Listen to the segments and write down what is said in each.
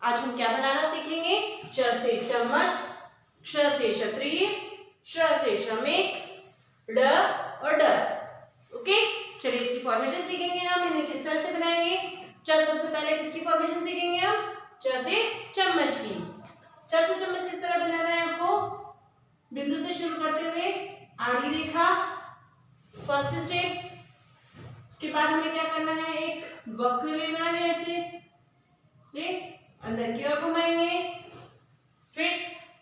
आज हम क्या बनाना सीखेंगे? च से चम्मच, क्ष से क्षत्रिय, श से श्रमिक, ड और ड। ओके, चलिए इसकी फॉर्मेशन सीखेंगे हम, इन्हें किस तरह से बनाएंगे। चल सबसे पहले किसकी फॉर्मेशन सीखेंगे हम? च से चम्मच की। च से चम्मच किस तरह बनाना है आपको? बिंदु से शुरू करते हुए आड़ी रेखा, फर्स्ट स्टेप। उसके बाद हमें क्या करना है? एक वक्र लेना है, ऐसे से अंदर की ओर घुमाएंगे। फिर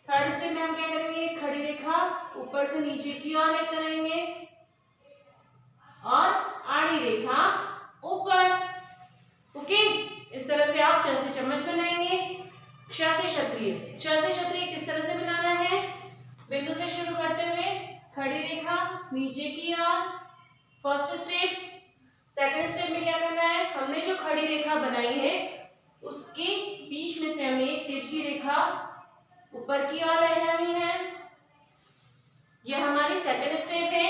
थर्ड स्टेप में हम क्या करेंगे? खड़ी रेखा ऊपर से नीचे की ओर लेकर आएंगे और आड़ी रेखा ऊपर। ओके, इस तरह से आप च से चम्मच बनाएंगे। क्ष से क्षत्रिय, च से क्षत्रिय किस तरह से बनाना है? बिंदु से शुरू करते हुए खड़ी रेखा नीचे की ओर, फर्स्ट स्टेप। सेकंड स्टेप में क्या करना है? हमने जो खड़ी रेखा बनाई है उसके बीच में से हमें एक तिरछी रेखा ऊपर की ओर ले जानी है। यह हमारी सेकंड स्टेप है।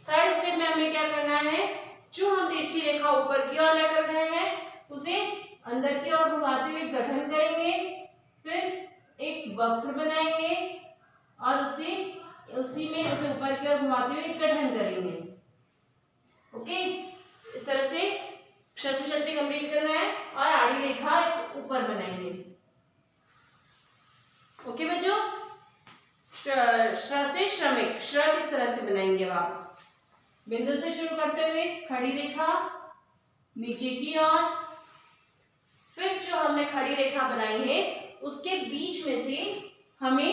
थर्ड स्टेप में हमें क्या करना है? जो हम तिरछी रेखा ऊपर की ओर लेकर गए हैं उसे अंदर की ओर घुमाते हुए गठन करेंगे। फिर एक वक्र बनाएंगे और उसी में उसे ऊपर की ओर घुमाते हुए गठन करेंगे। ओके, इस तरह से क्ष से क्षत्रिय कंप्लीट करना है और आड़ी रेखा एक ऊपर बनाएंगे। ओके बच्चों, श से श्रमिक, श किस तरह से बनाएंगे आप? बिंदु से शुरू करते हुए खड़ी रेखा नीचे की ओर, फिर जो हमने खड़ी रेखा बनाई है उसके बीच में से हमें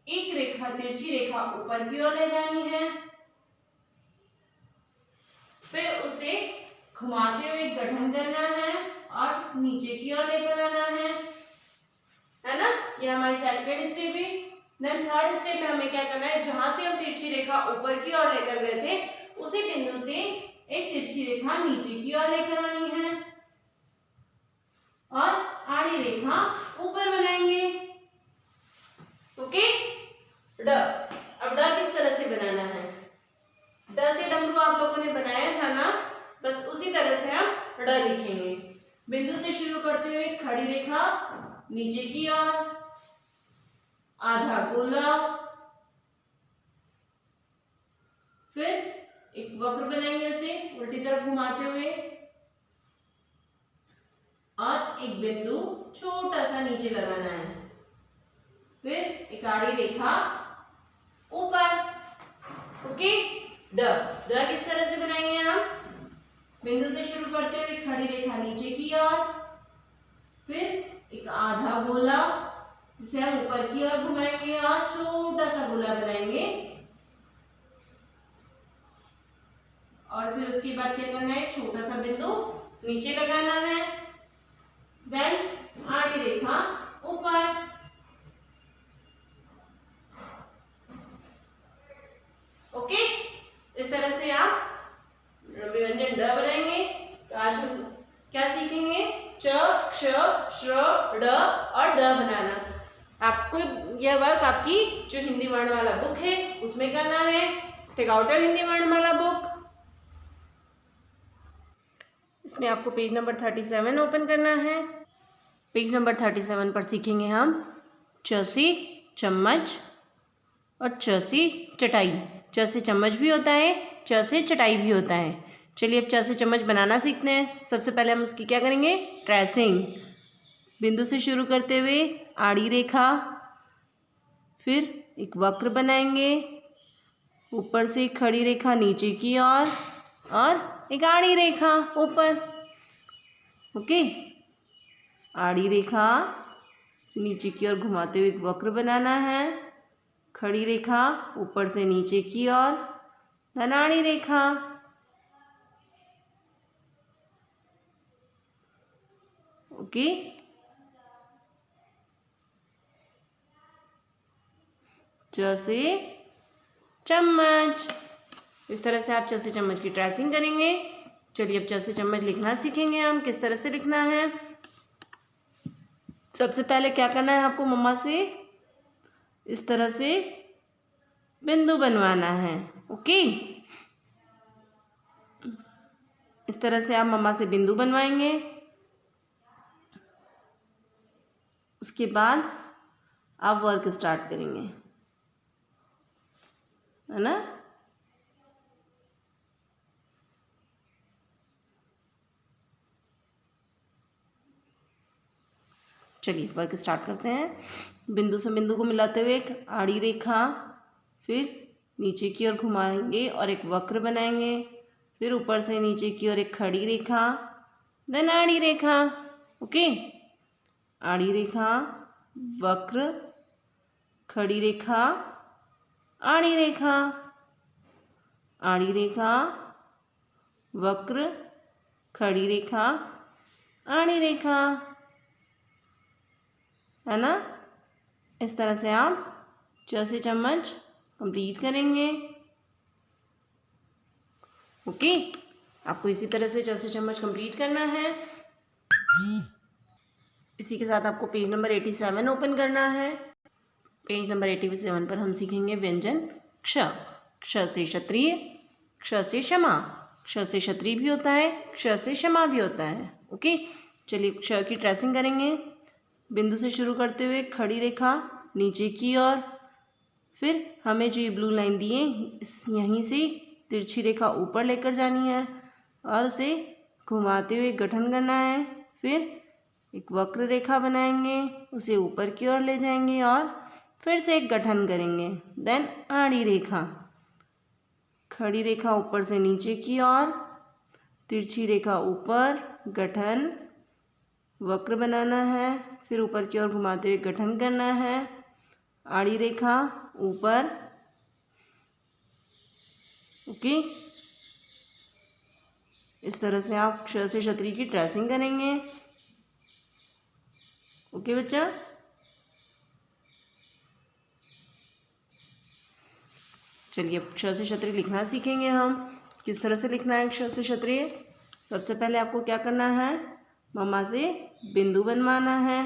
एक रेखा तिरछी रेखा ऊपर की ओर ले जानी है। फिर उसे घुमाते हुए गठन करना है और नीचे की ओर लेकर आना है ना। ये हमारी सेकंड स्टेप है। देन थर्ड स्टेप में हमें क्या करना है? जहां से हम तिरछी रेखा ऊपर की ओर लेकर गए थे उसी बिंदु से एक तिरछी रेखा नीचे की ओर लेकर आनी है और आड़ी रेखा ऊपर बनाएंगे। ओके, ड। अब ड किस तरह से बनाना है? ड से डमरू आप लोगों ने बनाया था ना, बस उसी तरह से हम ड लिखेंगे। बिंदु से शुरू करते हुए खड़ी रेखा नीचे की ओर, आधा गोला, फिर एक वक्र बनाएंगे उसे उल्टी तरफ घुमाते हुए और एक बिंदु छोटा सा नीचे लगाना है। फिर एक आड़ी रेखा ऊपर। ओके, ड। ड किस तरह से बनाएंगे हम? बिंदु से शुरू करते हुए खड़ी रेखा नीचे की ओर, फिर एक आधा गोला जिसे हम ऊपर की ओर घुमाएंगे और छोटा सा गोला बनाएंगे और फिर उसके बाद क्या करना है? छोटा सा बिंदु नीचे लगाना है। देन आड़ी रेखा ऊपर। ओके, इस तरह से आप व्यंजन ड बनाएंगे। तो आज हम क्या सीखेंगे? च, क्ष, श्र, ड और ड बनाना। आपको यह वर्क आपकी जो हिंदी वर्णमाला बुक है उसमें करना है। टेक आउट योर हिंदी वर्णमाला बुक। इसमें आपको पेज नंबर 37 ओपन करना है। पेज नंबर 37 पर सीखेंगे हम च से चम्मच और च से चटाई। च से चम्मच भी होता है, च से चटाई भी होता है। चलिए अब च से चम्मच बनाना सीखते हैं। सबसे पहले हम उसकी क्या करेंगे? ट्रेसिंग। बिंदु से शुरू करते हुए आड़ी रेखा, फिर एक वक्र बनाएंगे, ऊपर से एक खड़ी रेखा नीचे की ओर और एक आड़ी रेखा ऊपर। ओके, आड़ी रेखा से नीचे की ओर घुमाते हुए एक वक्र बनाना है, खड़ी रेखा ऊपर से नीचे की ओर, धन आड़ी रेखा। ओके, च से चम्मच। इस तरह से आप च से चम्मच की ट्रेसिंग करेंगे। चलिए अब च से चम्मच लिखना सीखेंगे हम। किस तरह से लिखना है? सबसे पहले क्या करना है आपको? मम्मा से इस तरह से बिंदु बनवाना है। ओके, इस तरह से आप मम्मा से बिंदु बनवाएंगे। उसके बाद आप वर्क स्टार्ट करेंगे, है ना। चलिए वर्क स्टार्ट करते हैं। बिंदु से बिंदु को मिलाते हुए एक आड़ी रेखा, फिर नीचे की ओर घुमाएंगे और एक वक्र बनाएंगे, फिर ऊपर से नीचे की ओर एक खड़ी रेखा, देन आड़ी रेखा। ओके, आड़ी रेखा, वक्र, खड़ी रेखा, आड़ी रेखा, आड़ी रेखा, वक्र, खड़ी रेखा, आड़ी रेखा, है ना। इस तरह से आप 6 चम्मच कंप्लीट करेंगे। ओके, आपको इसी तरह से 6 चम्मच कंप्लीट करना है। इसी के साथ आपको पेज नंबर 87 ओपन करना है। पेज नंबर 87 पर हम सीखेंगे व्यंजन क्ष। क्ष से क्षत्रिय, क्ष से क्षमा। क्ष से क्षत्रिय भी होता है, क्ष से क्षमा भी होता है। ओके, चलिए क्ष की ट्रेसिंग करेंगे। बिंदु से शुरू करते हुए खड़ी रेखा नीचे की ओर, फिर हमें जो ये ब्लू लाइन दिए यहीं से तिरछी रेखा ऊपर लेकर जानी है और उसे घुमाते हुए गठन करना है। फिर एक वक्र रेखा बनाएंगे, उसे ऊपर की ओर ले जाएंगे और फिर से एक गठन करेंगे। देन आड़ी रेखा, खड़ी रेखा ऊपर से नीचे की ओर, तिरछी रेखा ऊपर, गठन, वक्र बनाना है, फिर ऊपर की ओर घुमाते हुए गठन करना है, आड़ी रेखा ऊपर। ओके, इस तरह से आप क्ष से क्षत्रिय की ट्रेसिंग करेंगे। ओके बच्चा, चलिए अब क्ष से क्षत्रिय लिखना सीखेंगे हम। किस तरह से लिखना है क्ष से क्षत्रिय। सबसे पहले आपको क्या करना है, मम्मा से बिंदु बनवाना है।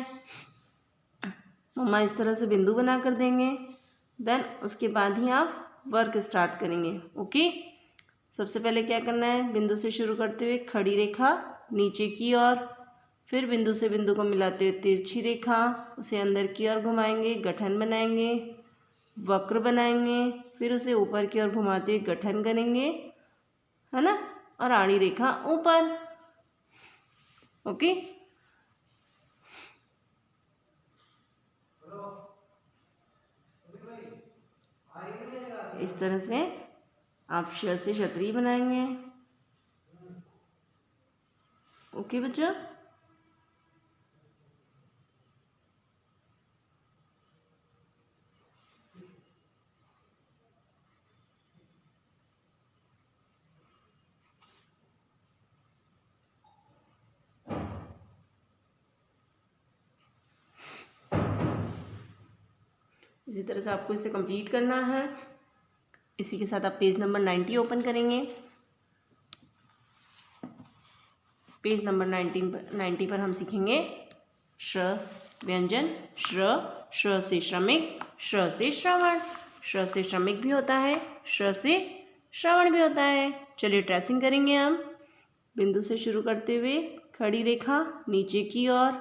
मम्मा इस तरह से बिंदु बना कर देंगे, देन उसके बाद ही आप वर्क स्टार्ट करेंगे। ओके, सबसे पहले क्या करना है, बिंदु से शुरू करते हुए खड़ी रेखा नीचे की ओर, फिर बिंदु से बिंदु को मिलाते हुए तिरछी रेखा, उसे अंदर की ओर घुमाएंगे, गठन बनाएंगे, वक्र बनाएंगे, फिर उसे ऊपर की ओर घुमाते हुए गठन करेंगे, है ना, और आड़ी रेखा ऊपर। ओके, इस तरह से आप क्ष से क्षत्रिय बनाएंगे। ओके बच्चा, इसी तरह से आपको इसे कंप्लीट करना है। इसी के साथ आप पेज नंबर 90 ओपन करेंगे। पेज नंबर 90 पर हम सीखेंगे श्र व्यंजन। श्र से श्रमिक, श्र से श्रवण। श्र से श्रमिक भी होता है, श्र से श्रवण भी होता है। चलिए ट्रेसिंग करेंगे हम। बिंदु से शुरू करते हुए खड़ी रेखा नीचे की ओर,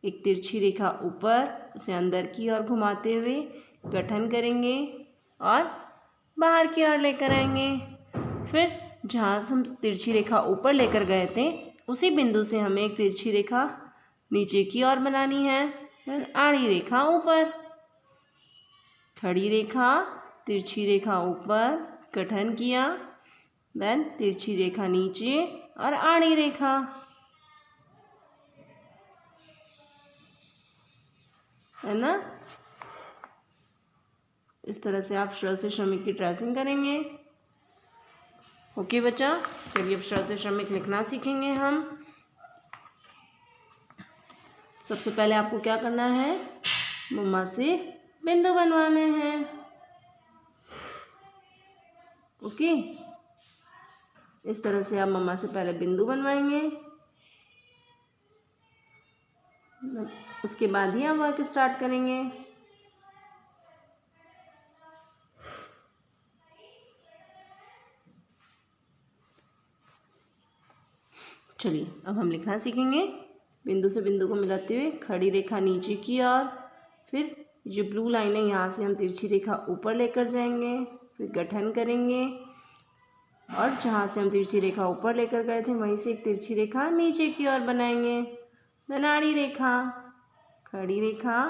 एक तिरछी रेखा ऊपर, उसे अंदर की ओर घुमाते हुए गठन करेंगे और बाहर की ओर लेकर आएंगे। फिर जहाँ से हम तिरछी रेखा ऊपर लेकर गए थे उसी बिंदु से हमें एक तिरछी रेखा नीचे की ओर बनानी है। फिर आड़ी रेखा ऊपर, खड़ी रेखा, तिरछी रेखा ऊपर, गठन किया, देन तिरछी रेखा नीचे और आड़ी रेखा, है ना। इस तरह से आप श्र से श्रमिक की ट्रेसिंग करेंगे। ओके बच्चा, चलिए अब श्र से श्रमिक लिखना सीखेंगे हम। सबसे पहले आपको क्या करना है, मम्मा से बिंदु बनवाने हैं। ओके, इस तरह से आप मम्मा से पहले बिंदु बनवाएंगे, उसके बाद ही आप वर्क स्टार्ट करेंगे। चलिए अब हम लिखना सीखेंगे। बिंदु से बिंदु को मिलाते हुए खड़ी रेखा नीचे की ओर, फिर जो ब्लू लाइन है यहाँ से हम तिरछी रेखा ऊपर लेकर जाएंगे, फिर गठन करेंगे और जहाँ से हम तिरछी रेखा ऊपर लेकर गए थे वहीं से एक तिरछी रेखा नीचे की ओर बनाएंगे। धनाड़ी रेखा, खड़ी रेखा,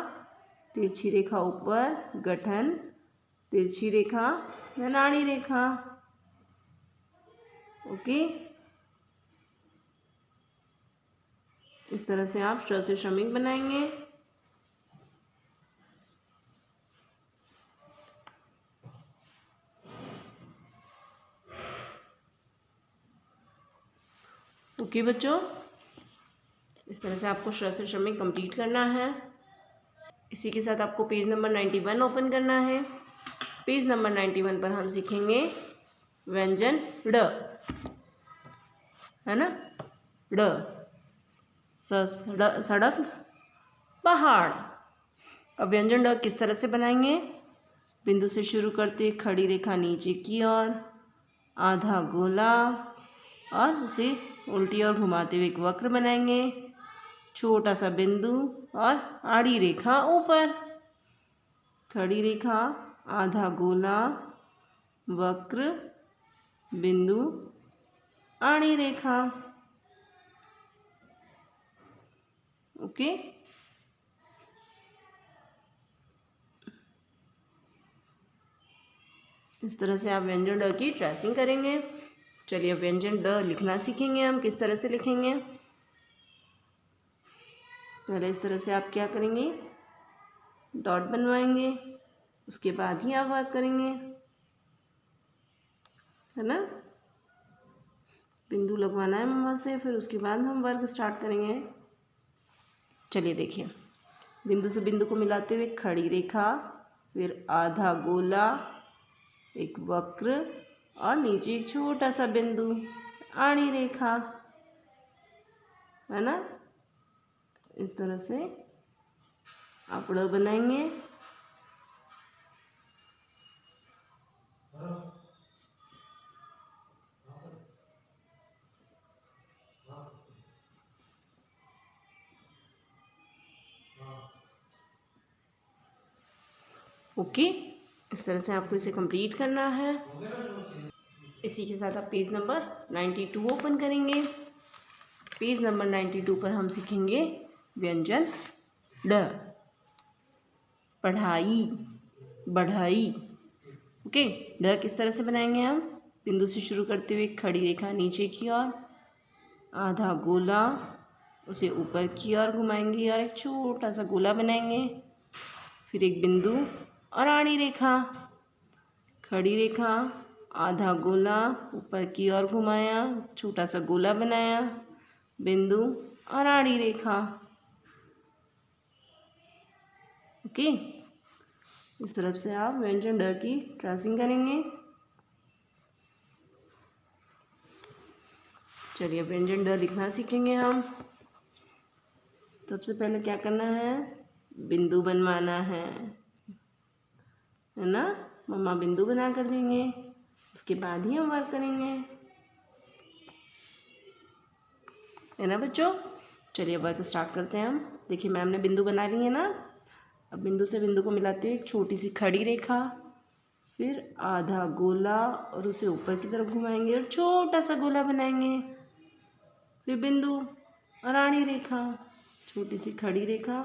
तिरछी रेखा ऊपर, गठन, तिरछी रेखा, धनाड़ी रेखा। ओके, इस तरह से आप श से श्रमिक बनाएंगे। ओके बच्चों, इस तरह से आपको श से श्रमिक कंप्लीट करना है। इसी के साथ आपको पेज नंबर 91 ओपन करना है। पेज नंबर 91 पर हम सीखेंगे व्यंजन ड, है ना, ड, सड़क, पहाड़। अब व्यंजन ड किस तरह से बनाएंगे? बिंदु से शुरू करते खड़ी रेखा नीचे की ओर, आधा गोला और उसे उल्टी ओर घुमाते हुए एक वक्र बनाएंगे, छोटा सा बिंदु और आड़ी रेखा ऊपर, खड़ी रेखा, आधा गोला, वक्र, बिंदु, आड़ी रेखा। ओके, इस तरह से आप व्यंजन ड की ट्रेसिंग करेंगे। चलिए अब व्यंजन ड लिखना सीखेंगे हम। किस तरह से लिखेंगे? पहले इस तरह से आप क्या करेंगे, डॉट बनवाएंगे, उसके बाद ही आप वर्क करेंगे, है ना। बिंदु लगवाना है मम्मा से, फिर उसके बाद हम वर्क स्टार्ट करेंगे। चलिए देखिए, बिंदु से बिंदु को मिलाते हुए खड़ी रेखा, फिर आधा गोला, एक वक्र और नीचे एक छोटा सा बिंदु, आड़ी रेखा, है ना। इस तरह से आप ड बनाएंगे। ओके, इस तरह से आपको इसे कंप्लीट करना है। इसी के साथ आप पेज नंबर 92 ओपन करेंगे। पेज नंबर 92 पर हम सीखेंगे व्यंजन ड, पढ़ाई, बढ़ाई। ओके, ड किस तरह से बनाएंगे हम? बिंदु से शुरू करते हुए खड़ी रेखा नीचे की ओर, आधा गोला, उसे ऊपर की ओर घुमाएंगे और एक छोटा सा गोला बनाएंगे, फिर एक बिंदु और आड़ी रेखा, खड़ी रेखा, आधा गोला, ऊपर की ओर घुमाया, छोटा सा गोला बनाया, बिंदु और आड़ी रेखा। ओके, इस तरफ से आप व्यंजन ड की ट्रेसिंग करेंगे। चलिए व्यंजन ड लिखना सीखेंगे हम। सबसे पहले क्या करना है, बिंदु बनवाना है ना। मम्मा बिंदु बना कर देंगे, उसके बाद ही हम वर्क करेंगे, है ना बच्चों। चलिए वर्क स्टार्ट करते हैं हम। देखिए मैम ने बिंदु बना ली है ना। अब बिंदु से बिंदु को मिलाते हुए एक छोटी सी खड़ी रेखा, फिर आधा गोला और उसे ऊपर की तरफ घुमाएंगे और छोटा सा गोला बनाएंगे, फिर बिंदु और आड़ी रेखा, छोटी सी खड़ी रेखा,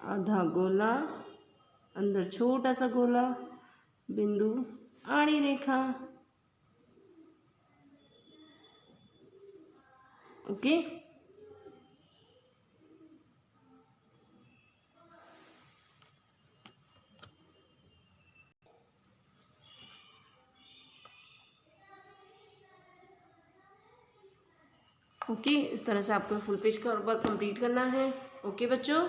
आधा गोला, अंदर छोटा सा गोला, बिंदु, आड़ी रेखा। ओके, ओके, इस तरह से आपको फुल पेज का वर्क कंप्लीट करना है। ओके बच्चों।